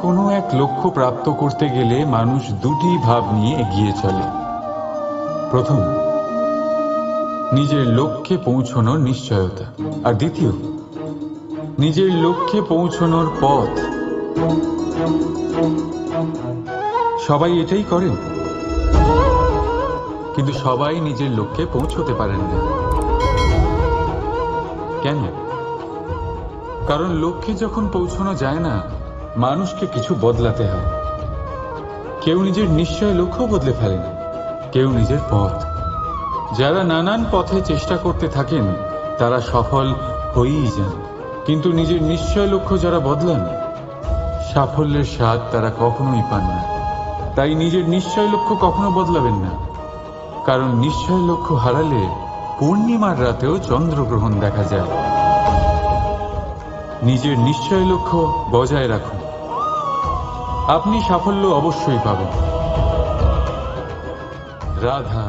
কোনো এক লক্ষ্য প্রাপ্ত করতে গেলে মানুষ দুটি ভাব নিয়ে এগিয়ে চলে। প্রথম, নিজের লক্ষ্যে পৌঁছানোর নিশ্চয়তা, আর দ্বিতীয়, নিজের লক্ষ্যে পৌঁছানোর পথ। সবাই এটাই করেন, কিন্তু সবাই নিজের লক্ষ্যে পৌঁছতে পারেন না। কেন? কারণ লক্ষ্যে যখন পৌঁছানো যায় না, মানুষকে কিছু বদলাতে হয়। কেউ নিজের নিশ্চয় লক্ষ্য বদলে ফেলেন, কেউ নিজের পথ। যারা নানান পথে চেষ্টা করতে থাকেন তারা সফল হয়েই যান, কিন্তু নিজের নিশ্চয় লক্ষ্য যারা বদলান, সাফল্যের স্বাদ তারা কখনোই পান না। তাই নিজের নিশ্চয় লক্ষ্য কখনো বদলাবেন না, কারণ নিশ্চয় লক্ষ্য হারালে পূর্ণিমার রাতেও চন্দ্রগ্রহণ দেখা যায়। নিজের নিশ্চয় লক্ষ্য বজায় রাখুন, আপনি সাফল্য অবশ্যই পাবেন। রাধা।